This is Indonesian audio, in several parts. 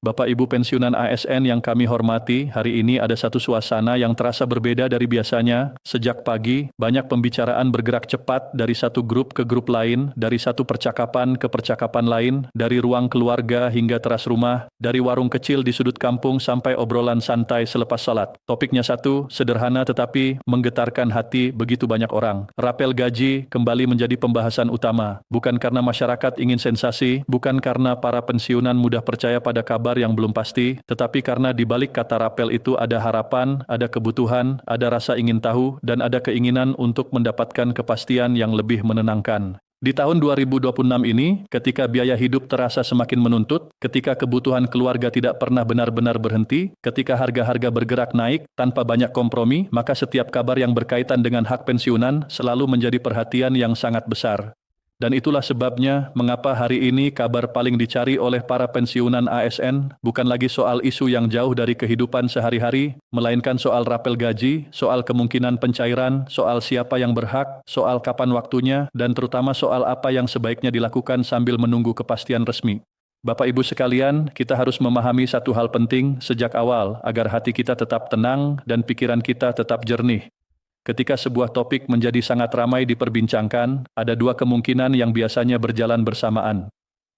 Bapak Ibu pensiunan ASN yang kami hormati, hari ini ada satu suasana yang terasa berbeda dari biasanya. Sejak pagi, banyak pembicaraan bergerak cepat dari satu grup ke grup lain, dari satu percakapan ke percakapan lain, dari ruang keluarga hingga teras rumah, dari warung kecil di sudut kampung sampai obrolan santai selepas salat. Topiknya satu, sederhana tetapi menggetarkan hati begitu banyak orang. Rapel gaji kembali menjadi pembahasan utama, bukan karena masyarakat ingin sensasi, bukan karena para pensiunan mudah percaya pada kabar yang belum pasti, tetapi karena di balik kata rapel itu ada harapan, ada kebutuhan, ada rasa ingin tahu, dan ada keinginan untuk mendapatkan kepastian yang lebih menenangkan. Di tahun 2026 ini, ketika biaya hidup terasa semakin menuntut, ketika kebutuhan keluarga tidak pernah benar-benar berhenti, ketika harga-harga bergerak naik tanpa banyak kompromi, maka setiap kabar yang berkaitan dengan hak pensiunan selalu menjadi perhatian yang sangat besar. Dan itulah sebabnya mengapa hari ini kabar paling dicari oleh para pensiunan ASN bukan lagi soal isu yang jauh dari kehidupan sehari-hari, melainkan soal rapel gaji, soal kemungkinan pencairan, soal siapa yang berhak, soal kapan waktunya, dan terutama soal apa yang sebaiknya dilakukan sambil menunggu kepastian resmi. Bapak Ibu sekalian, kita harus memahami satu hal penting sejak awal agar hati kita tetap tenang dan pikiran kita tetap jernih. Ketika sebuah topik menjadi sangat ramai diperbincangkan, ada dua kemungkinan yang biasanya berjalan bersamaan.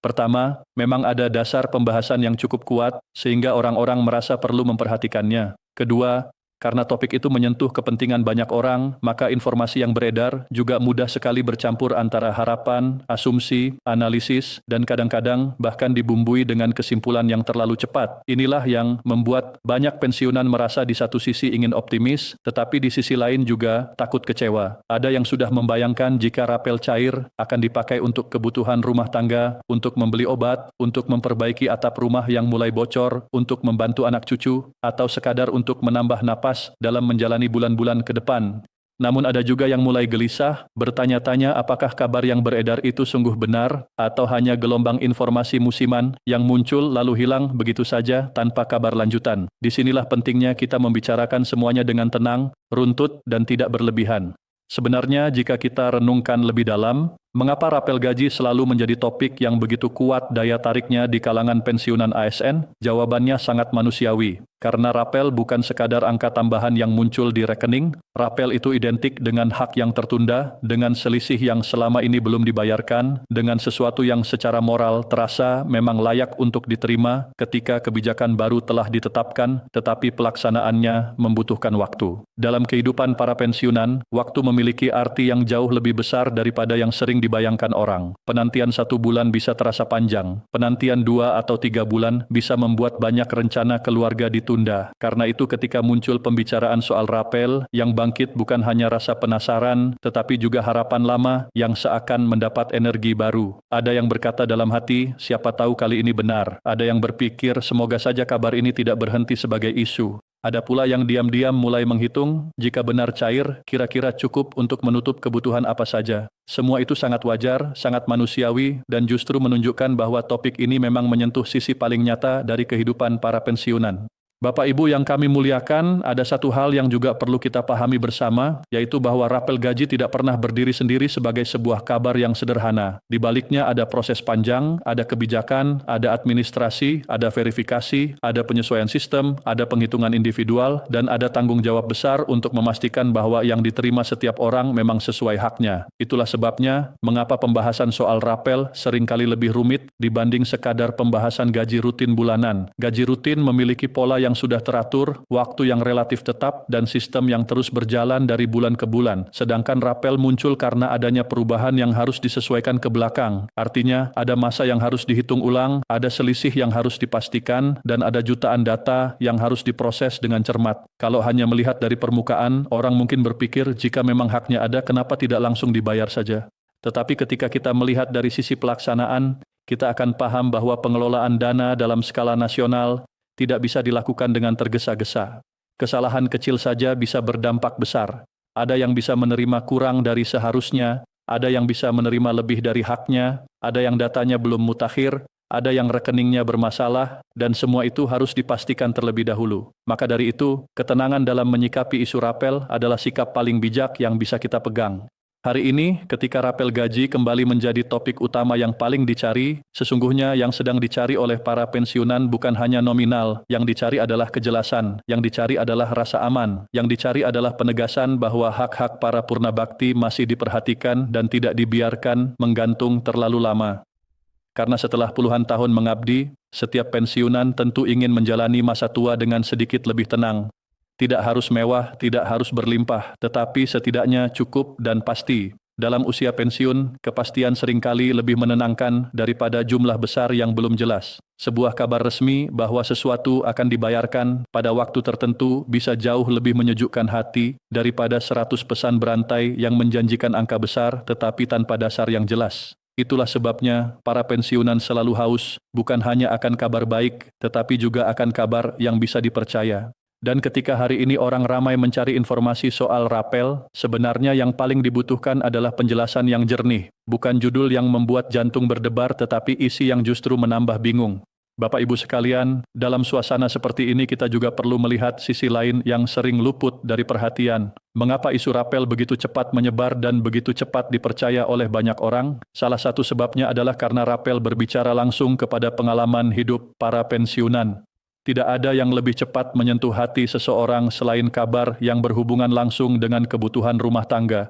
Pertama, memang ada dasar pembahasan yang cukup kuat, sehingga orang-orang merasa perlu memperhatikannya. Kedua, karena topik itu menyentuh kepentingan banyak orang, maka informasi yang beredar juga mudah sekali bercampur antara harapan, asumsi, analisis, dan kadang-kadang bahkan dibumbui dengan kesimpulan yang terlalu cepat. Inilah yang membuat banyak pensiunan merasa di satu sisi ingin optimis, tetapi di sisi lain juga takut kecewa. Ada yang sudah membayangkan jika rapel cair akan dipakai untuk kebutuhan rumah tangga, untuk membeli obat, untuk memperbaiki atap rumah yang mulai bocor, untuk membantu anak cucu, atau sekadar untuk menambah napas dalam menjalani bulan-bulan ke depan. Namun ada juga yang mulai gelisah, bertanya-tanya apakah kabar yang beredar itu sungguh benar, atau hanya gelombang informasi musiman yang muncul lalu hilang begitu saja tanpa kabar lanjutan. Disinilah pentingnya kita membicarakan semuanya dengan tenang, runtut, dan tidak berlebihan. Sebenarnya jika kita renungkan lebih dalam, mengapa rapel gaji selalu menjadi topik yang begitu kuat daya tariknya di kalangan pensiunan ASN? Jawabannya sangat manusiawi. Karena rapel bukan sekadar angka tambahan yang muncul di rekening, rapel itu identik dengan hak yang tertunda, dengan selisih yang selama ini belum dibayarkan, dengan sesuatu yang secara moral terasa memang layak untuk diterima ketika kebijakan baru telah ditetapkan, tetapi pelaksanaannya membutuhkan waktu. Dalam kehidupan para pensiunan, waktu memiliki arti yang jauh lebih besar daripada yang sering dibayangkan orang. Penantian 1 bulan bisa terasa panjang, penantian 2 atau 3 bulan bisa membuat banyak rencana keluarga ditunda. Karena itu ketika muncul pembicaraan soal rapel, yang bangkit bukan hanya rasa penasaran, tetapi juga harapan lama yang seakan mendapat energi baru. Ada yang berkata dalam hati, siapa tahu kali ini benar. Ada yang berpikir, semoga saja kabar ini tidak berhenti sebagai isu. Ada pula yang diam-diam mulai menghitung, jika benar cair, kira-kira cukup untuk menutup kebutuhan apa saja. Semua itu sangat wajar, sangat manusiawi, dan justru menunjukkan bahwa topik ini memang menyentuh sisi paling nyata dari kehidupan para pensiunan. Bapak Ibu yang kami muliakan, ada satu hal yang juga perlu kita pahami bersama, yaitu bahwa rapel gaji tidak pernah berdiri sendiri sebagai sebuah kabar yang sederhana. Di baliknya ada proses panjang, ada kebijakan, ada administrasi, ada verifikasi, ada penyesuaian sistem, ada penghitungan individual, dan ada tanggung jawab besar untuk memastikan bahwa yang diterima setiap orang memang sesuai haknya. Itulah sebabnya, mengapa pembahasan soal rapel seringkali lebih rumit dibanding sekadar pembahasan gaji rutin bulanan. Gaji rutin memiliki pola yang sudah teratur, waktu yang relatif tetap, dan sistem yang terus berjalan dari bulan ke bulan. Sedangkan rapel muncul karena adanya perubahan yang harus disesuaikan ke belakang. Artinya, ada masa yang harus dihitung ulang, ada selisih yang harus dipastikan, dan ada jutaan data yang harus diproses dengan cermat. Kalau hanya melihat dari permukaan, orang mungkin berpikir jika memang haknya ada, kenapa tidak langsung dibayar saja? Tetapi ketika kita melihat dari sisi pelaksanaan, kita akan paham bahwa pengelolaan dana dalam skala nasional tidak bisa dilakukan dengan tergesa-gesa. Kesalahan kecil saja bisa berdampak besar. Ada yang bisa menerima kurang dari seharusnya, ada yang bisa menerima lebih dari haknya, ada yang datanya belum mutakhir, ada yang rekeningnya bermasalah, dan semua itu harus dipastikan terlebih dahulu. Maka dari itu, ketenangan dalam menyikapi isu rapel adalah sikap paling bijak yang bisa kita pegang. Hari ini, ketika rapel gaji kembali menjadi topik utama yang paling dicari, sesungguhnya yang sedang dicari oleh para pensiunan bukan hanya nominal, yang dicari adalah kejelasan, yang dicari adalah rasa aman, yang dicari adalah penegasan bahwa hak-hak para purna bakti masih diperhatikan dan tidak dibiarkan menggantung terlalu lama. Karena setelah puluhan tahun mengabdi, setiap pensiunan tentu ingin menjalani masa tua dengan sedikit lebih tenang. Tidak harus mewah, tidak harus berlimpah, tetapi setidaknya cukup dan pasti. Dalam usia pensiun, kepastian seringkali lebih menenangkan daripada jumlah besar yang belum jelas. Sebuah kabar resmi bahwa sesuatu akan dibayarkan pada waktu tertentu bisa jauh lebih menyejukkan hati daripada 100 pesan berantai yang menjanjikan angka besar tetapi tanpa dasar yang jelas. Itulah sebabnya para pensiunan selalu haus, bukan hanya akan kabar baik, tetapi juga akan kabar yang bisa dipercaya. Dan ketika hari ini orang ramai mencari informasi soal rapel, sebenarnya yang paling dibutuhkan adalah penjelasan yang jernih, bukan judul yang membuat jantung berdebar tetapi isi yang justru menambah bingung. Bapak Ibu sekalian, dalam suasana seperti ini kita juga perlu melihat sisi lain yang sering luput dari perhatian. Mengapa isu rapel begitu cepat menyebar dan begitu cepat dipercaya oleh banyak orang? Salah satu sebabnya adalah karena rapel berbicara langsung kepada pengalaman hidup para pensiunan. Tidak ada yang lebih cepat menyentuh hati seseorang selain kabar yang berhubungan langsung dengan kebutuhan rumah tangga.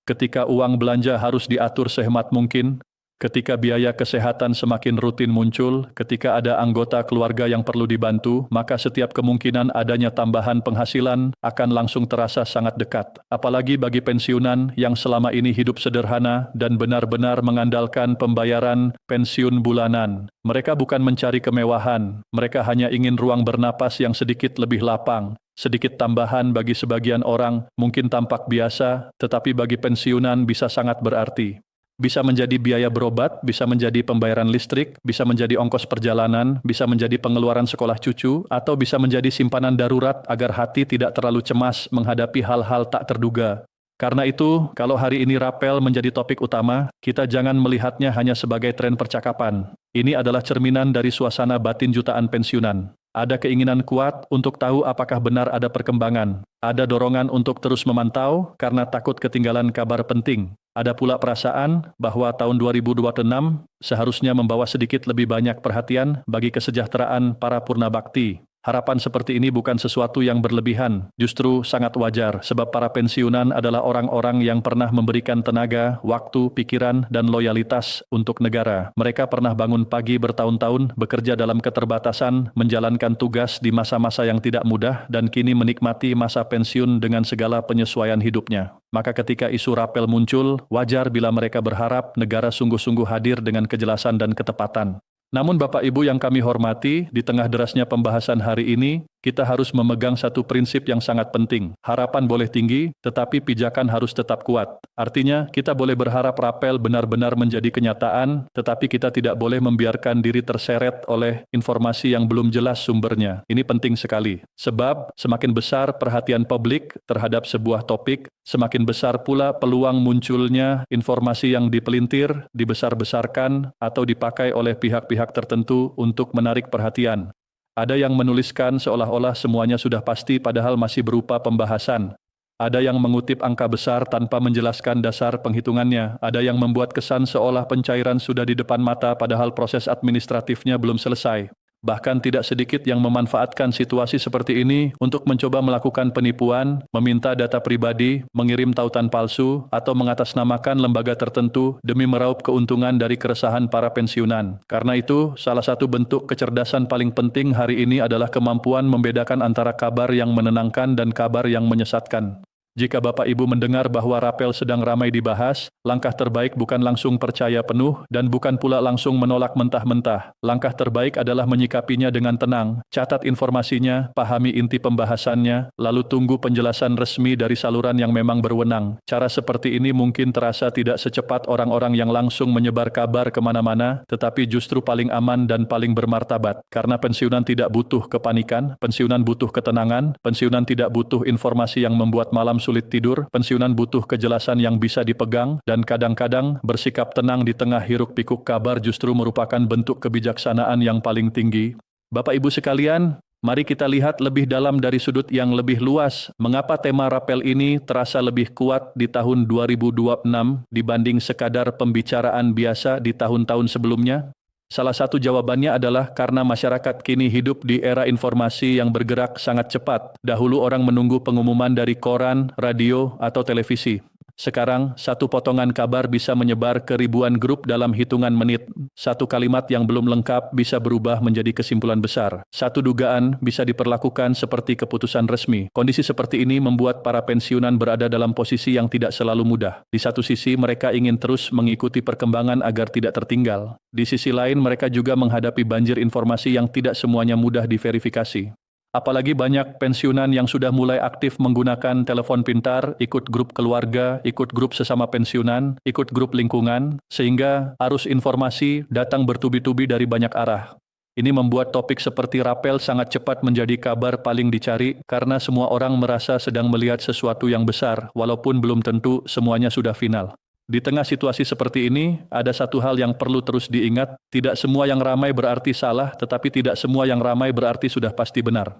Ketika uang belanja harus diatur sehemat mungkin, ketika biaya kesehatan semakin rutin muncul, ketika ada anggota keluarga yang perlu dibantu, maka setiap kemungkinan adanya tambahan penghasilan akan langsung terasa sangat dekat. Apalagi bagi pensiunan yang selama ini hidup sederhana dan benar-benar mengandalkan pembayaran pensiun bulanan. Mereka bukan mencari kemewahan, mereka hanya ingin ruang bernapas yang sedikit lebih lapang. Sedikit tambahan bagi sebagian orang mungkin tampak biasa, tetapi bagi pensiunan bisa sangat berarti. Bisa menjadi biaya berobat, bisa menjadi pembayaran listrik, bisa menjadi ongkos perjalanan, bisa menjadi pengeluaran sekolah cucu, atau bisa menjadi simpanan darurat agar hati tidak terlalu cemas menghadapi hal-hal tak terduga. Karena itu, kalau hari ini rapel menjadi topik utama, kita jangan melihatnya hanya sebagai tren percakapan. Ini adalah cerminan dari suasana batin jutaan pensiunan. Ada keinginan kuat untuk tahu apakah benar ada perkembangan. Ada dorongan untuk terus memantau karena takut ketinggalan kabar penting. Ada pula perasaan bahwa tahun 2026 seharusnya membawa sedikit lebih banyak perhatian bagi kesejahteraan para purna bakti. Harapan seperti ini bukan sesuatu yang berlebihan, justru sangat wajar sebab para pensiunan adalah orang-orang yang pernah memberikan tenaga, waktu, pikiran, dan loyalitas untuk negara. Mereka pernah bangun pagi bertahun-tahun, bekerja dalam keterbatasan, menjalankan tugas di masa-masa yang tidak mudah, dan kini menikmati masa pensiun dengan segala penyesuaian hidupnya. Maka ketika isu rapel muncul, wajar bila mereka berharap negara sungguh-sungguh hadir dengan kejelasan dan ketepatan. Namun Bapak Ibu yang kami hormati, di tengah derasnya pembahasan hari ini, kita harus memegang satu prinsip yang sangat penting. Harapan boleh tinggi, tetapi pijakan harus tetap kuat. Artinya, kita boleh berharap rapel benar-benar menjadi kenyataan, tetapi kita tidak boleh membiarkan diri terseret oleh informasi yang belum jelas sumbernya. Ini penting sekali. Sebab, semakin besar perhatian publik terhadap sebuah topik, semakin besar pula peluang munculnya informasi yang dipelintir, dibesar-besarkan, atau dipakai oleh pihak-pihak tertentu untuk menarik perhatian. Ada yang menuliskan seolah-olah semuanya sudah pasti padahal masih berupa pembahasan. Ada yang mengutip angka besar tanpa menjelaskan dasar penghitungannya. Ada yang membuat kesan seolah pencairan sudah di depan mata padahal proses administratifnya belum selesai. Bahkan tidak sedikit yang memanfaatkan situasi seperti ini untuk mencoba melakukan penipuan, meminta data pribadi, mengirim tautan palsu, atau mengatasnamakan lembaga tertentu demi meraup keuntungan dari keresahan para pensiunan. Karena itu, salah satu bentuk kecerdasan paling penting hari ini adalah kemampuan membedakan antara kabar yang menenangkan dan kabar yang menyesatkan. Jika Bapak Ibu mendengar bahwa rapel sedang ramai dibahas, langkah terbaik bukan langsung percaya penuh dan bukan pula langsung menolak mentah-mentah. Langkah terbaik adalah menyikapinya dengan tenang, catat informasinya, pahami inti pembahasannya, lalu tunggu penjelasan resmi dari saluran yang memang berwenang. Cara seperti ini mungkin terasa tidak secepat orang-orang yang langsung menyebar kabar kemana-mana, tetapi justru paling aman dan paling bermartabat. Karena pensiunan tidak butuh kepanikan, pensiunan butuh ketenangan, pensiunan tidak butuh informasi yang membuat malam sulit tidur, pensiunan butuh kejelasan yang bisa dipegang, dan kadang-kadang bersikap tenang di tengah hiruk-pikuk kabar justru merupakan bentuk kebijaksanaan yang paling tinggi. Bapak Ibu sekalian, Mari kita lihat lebih dalam dari sudut yang lebih luas, mengapa tema rapel ini terasa lebih kuat di tahun 2026 dibanding sekadar pembicaraan biasa di tahun-tahun sebelumnya? Salah satu jawabannya adalah karena masyarakat kini hidup di era informasi yang bergerak sangat cepat. Dahulu orang menunggu pengumuman dari koran, radio, atau televisi. Sekarang, satu potongan kabar bisa menyebar ke ribuan grup dalam hitungan menit. Satu kalimat yang belum lengkap bisa berubah menjadi kesimpulan besar. Satu dugaan bisa diperlakukan seperti keputusan resmi. Kondisi seperti ini membuat para pensiunan berada dalam posisi yang tidak selalu mudah. Di satu sisi, mereka ingin terus mengikuti perkembangan agar tidak tertinggal. Di sisi lain, mereka juga menghadapi banjir informasi yang tidak semuanya mudah diverifikasi. Apalagi banyak pensiunan yang sudah mulai aktif menggunakan telepon pintar, ikut grup keluarga, ikut grup sesama pensiunan, ikut grup lingkungan, sehingga arus informasi datang bertubi-tubi dari banyak arah. Ini membuat topik seperti rapel sangat cepat menjadi kabar paling dicari karena semua orang merasa sedang melihat sesuatu yang besar, walaupun belum tentu semuanya sudah final. Di tengah situasi seperti ini, ada satu hal yang perlu terus diingat, tidak semua yang ramai berarti salah, tetapi tidak semua yang ramai berarti sudah pasti benar.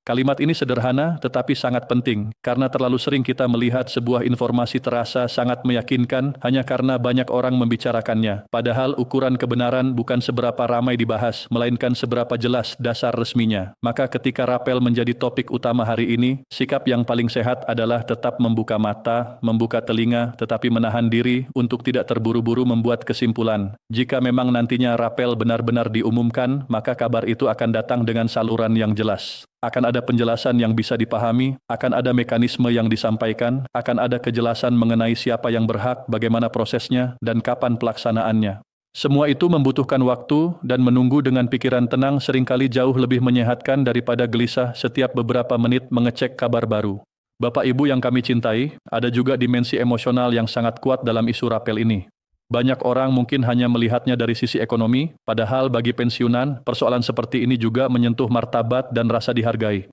Kalimat ini sederhana tetapi sangat penting, karena terlalu sering kita melihat sebuah informasi terasa sangat meyakinkan hanya karena banyak orang membicarakannya. Padahal ukuran kebenaran bukan seberapa ramai dibahas, melainkan seberapa jelas dasar resminya. Maka ketika rapel menjadi topik utama hari ini, sikap yang paling sehat adalah tetap membuka mata, membuka telinga, tetapi menahan diri untuk tidak terburu-buru membuat kesimpulan. Jika memang nantinya rapel benar-benar diumumkan, maka kabar itu akan datang dengan saluran yang jelas. Akan ada penjelasan yang bisa dipahami, akan ada mekanisme yang disampaikan, akan ada kejelasan mengenai siapa yang berhak, bagaimana prosesnya, dan kapan pelaksanaannya. Semua itu membutuhkan waktu dan menunggu dengan pikiran tenang seringkali jauh lebih menyehatkan daripada gelisah setiap beberapa menit mengecek kabar baru. Bapak Ibu yang kami cintai, ada juga dimensi emosional yang sangat kuat dalam isu rapel ini. Banyak orang mungkin hanya melihatnya dari sisi ekonomi, padahal bagi pensiunan, persoalan seperti ini juga menyentuh martabat dan rasa dihargai.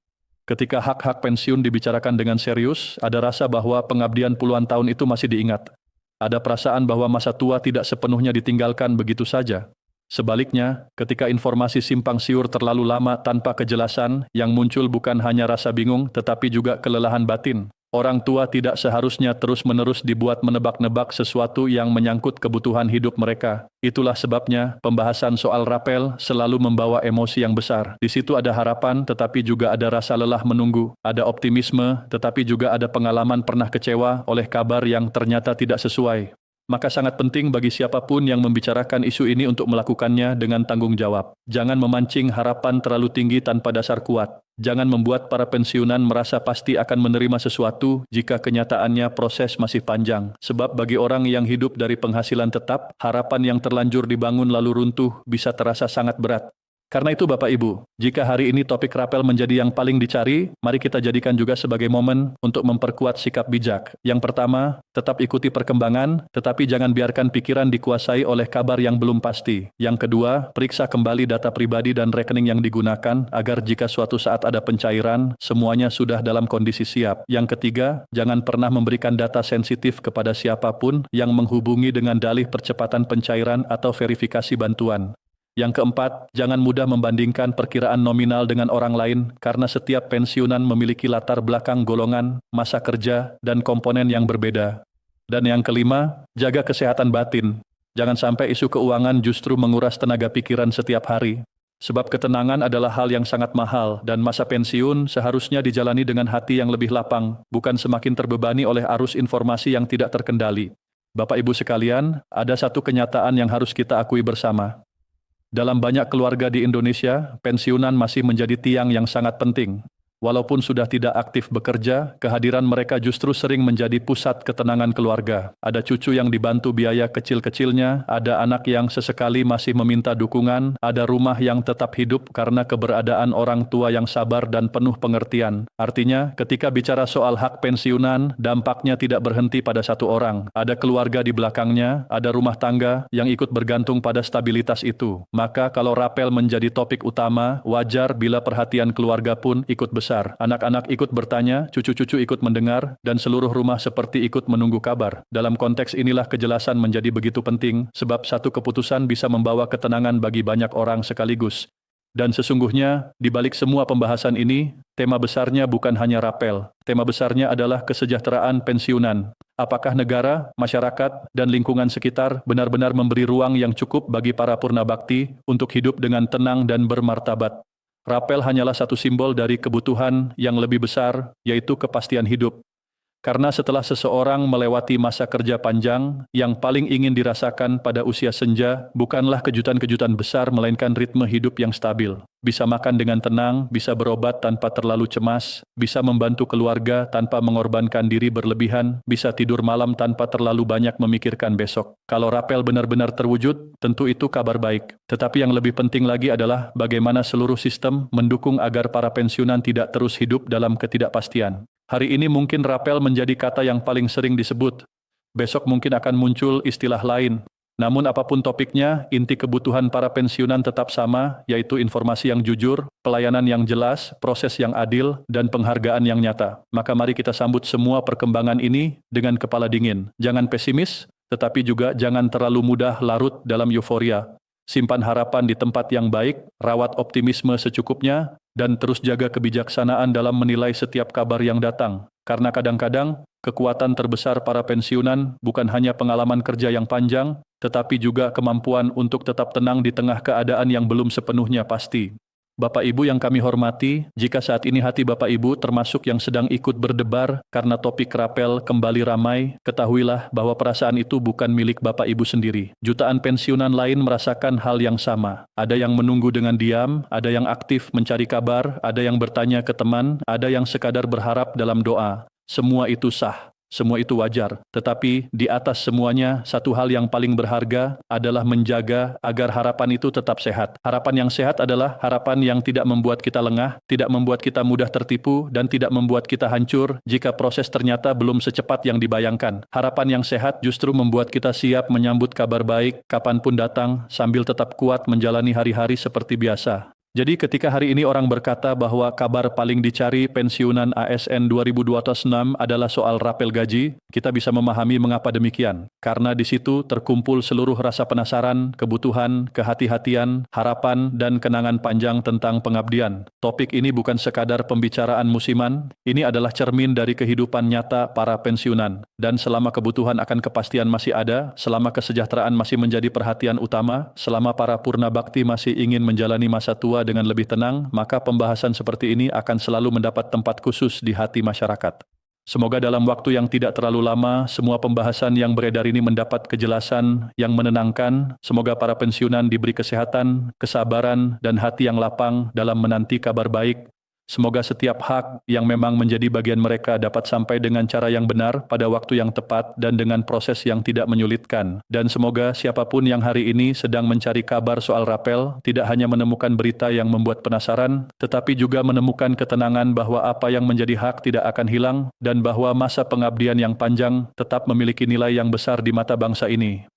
Ketika hak-hak pensiun dibicarakan dengan serius, ada rasa bahwa pengabdian puluhan tahun itu masih diingat. Ada perasaan bahwa masa tua tidak sepenuhnya ditinggalkan begitu saja. Sebaliknya, ketika informasi simpang siur terlalu lama tanpa kejelasan, yang muncul bukan hanya rasa bingung tetapi juga kelelahan batin. Orang tua tidak seharusnya terus-menerus dibuat menebak-nebak sesuatu yang menyangkut kebutuhan hidup mereka. Itulah sebabnya pembahasan soal rapel selalu membawa emosi yang besar. Di situ ada harapan tetapi juga ada rasa lelah menunggu, ada optimisme tetapi juga ada pengalaman pernah kecewa oleh kabar yang ternyata tidak sesuai. Maka sangat penting bagi siapapun yang membicarakan isu ini untuk melakukannya dengan tanggung jawab. Jangan memancing harapan terlalu tinggi tanpa dasar kuat. Jangan membuat para pensiunan merasa pasti akan menerima sesuatu jika kenyataannya proses masih panjang. Sebab bagi orang yang hidup dari penghasilan tetap, harapan yang terlanjur dibangun lalu runtuh bisa terasa sangat berat. Karena itu Bapak Ibu, jika hari ini topik rapel menjadi yang paling dicari, mari kita jadikan juga sebagai momen untuk memperkuat sikap bijak. Yang pertama, tetap ikuti perkembangan, tetapi jangan biarkan pikiran dikuasai oleh kabar yang belum pasti. Yang kedua, periksa kembali data pribadi dan rekening yang digunakan, agar jika suatu saat ada pencairan, semuanya sudah dalam kondisi siap. Yang ketiga, jangan pernah memberikan data sensitif kepada siapapun yang menghubungi dengan dalih percepatan pencairan atau verifikasi bantuan. Yang keempat, jangan mudah membandingkan perkiraan nominal dengan orang lain karena setiap pensiunan memiliki latar belakang golongan, masa kerja, dan komponen yang berbeda. Dan yang kelima, jaga kesehatan batin. Jangan sampai isu keuangan justru menguras tenaga pikiran setiap hari. Sebab ketenangan adalah hal yang sangat mahal dan masa pensiun seharusnya dijalani dengan hati yang lebih lapang, bukan semakin terbebani oleh arus informasi yang tidak terkendali. Bapak Ibu sekalian, ada satu kenyataan yang harus kita akui bersama. Dalam banyak keluarga di Indonesia, pensiunan masih menjadi tiang yang sangat penting. Walaupun sudah tidak aktif bekerja, kehadiran mereka justru sering menjadi pusat ketenangan keluarga. Ada cucu yang dibantu biaya kecil-kecilnya, ada anak yang sesekali masih meminta dukungan, ada rumah yang tetap hidup karena keberadaan orang tua yang sabar dan penuh pengertian. Artinya, ketika bicara soal hak pensiunan, dampaknya tidak berhenti pada satu orang. Ada keluarga di belakangnya, ada rumah tangga yang ikut bergantung pada stabilitas itu. Maka kalau rapel menjadi topik utama, wajar bila perhatian keluarga pun ikut besar. Anak-anak ikut bertanya, cucu-cucu ikut mendengar, dan seluruh rumah seperti ikut menunggu kabar. Dalam konteks inilah kejelasan menjadi begitu penting, sebab satu keputusan bisa membawa ketenangan bagi banyak orang sekaligus. Dan sesungguhnya, di balik semua pembahasan ini, tema besarnya bukan hanya rapel. Tema besarnya adalah kesejahteraan pensiunan. Apakah negara, masyarakat, dan lingkungan sekitar benar-benar memberi ruang yang cukup bagi para purna bakti untuk hidup dengan tenang dan bermartabat? Rapel hanyalah satu simbol dari kebutuhan yang lebih besar, yaitu kepastian hidup. Karena setelah seseorang melewati masa kerja panjang, yang paling ingin dirasakan pada usia senja bukanlah kejutan-kejutan besar melainkan ritme hidup yang stabil. Bisa makan dengan tenang, bisa berobat tanpa terlalu cemas, bisa membantu keluarga tanpa mengorbankan diri berlebihan, bisa tidur malam tanpa terlalu banyak memikirkan besok. Kalau rapel benar-benar terwujud, tentu itu kabar baik. Tetapi yang lebih penting lagi adalah bagaimana seluruh sistem mendukung agar para pensiunan tidak terus hidup dalam ketidakpastian. Hari ini mungkin rapel menjadi kata yang paling sering disebut. Besok mungkin akan muncul istilah lain. Namun apapun topiknya, inti kebutuhan para pensiunan tetap sama, yaitu informasi yang jujur, pelayanan yang jelas, proses yang adil, dan penghargaan yang nyata. Maka mari kita sambut semua perkembangan ini dengan kepala dingin. Jangan pesimis, tetapi juga jangan terlalu mudah larut dalam euforia. Simpan harapan di tempat yang baik, rawat optimisme secukupnya, dan terus jaga kebijaksanaan dalam menilai setiap kabar yang datang. Karena kadang-kadang, kekuatan terbesar para pensiunan bukan hanya pengalaman kerja yang panjang, tetapi juga kemampuan untuk tetap tenang di tengah keadaan yang belum sepenuhnya pasti. Bapak Ibu yang kami hormati, jika saat ini hati Bapak Ibu termasuk yang sedang ikut berdebar karena topik rapel kembali ramai, ketahuilah bahwa perasaan itu bukan milik Bapak Ibu sendiri. Jutaan pensiunan lain merasakan hal yang sama. Ada yang menunggu dengan diam, ada yang aktif mencari kabar, ada yang bertanya ke teman, ada yang sekadar berharap dalam doa. Semua itu sah. Semua itu wajar, tetapi di atas semuanya, satu hal yang paling berharga adalah menjaga agar harapan itu tetap sehat. Harapan yang sehat adalah harapan yang tidak membuat kita lengah, tidak membuat kita mudah tertipu, dan tidak membuat kita hancur jika proses ternyata belum secepat yang dibayangkan. Harapan yang sehat justru membuat kita siap menyambut kabar baik kapanpun datang, sambil tetap kuat menjalani hari-hari seperti biasa. Jadi ketika hari ini orang berkata bahwa kabar paling dicari pensiunan ASN 2026 adalah soal rapel gaji, kita bisa memahami mengapa demikian. Karena di situ terkumpul seluruh rasa penasaran, kebutuhan, kehati-hatian, harapan, dan kenangan panjang tentang pengabdian. Topik ini bukan sekadar pembicaraan musiman, ini adalah cermin dari kehidupan nyata para pensiunan. Dan selama kebutuhan akan kepastian masih ada, selama kesejahteraan masih menjadi perhatian utama, selama para purna bakti masih ingin menjalani masa tua dengan lebih tenang, maka pembahasan seperti ini akan selalu mendapat tempat khusus di hati masyarakat. Semoga dalam waktu yang tidak terlalu lama, semua pembahasan yang beredar ini mendapat kejelasan yang menenangkan. Semoga para pensiunan diberi kesehatan, kesabaran, dan hati yang lapang dalam menanti kabar baik. Semoga setiap hak yang memang menjadi bagian mereka dapat sampai dengan cara yang benar pada waktu yang tepat dan dengan proses yang tidak menyulitkan. Dan semoga siapapun yang hari ini sedang mencari kabar soal rapel tidak hanya menemukan berita yang membuat penasaran, tetapi juga menemukan ketenangan bahwa apa yang menjadi hak tidak akan hilang dan bahwa masa pengabdian yang panjang tetap memiliki nilai yang besar di mata bangsa ini.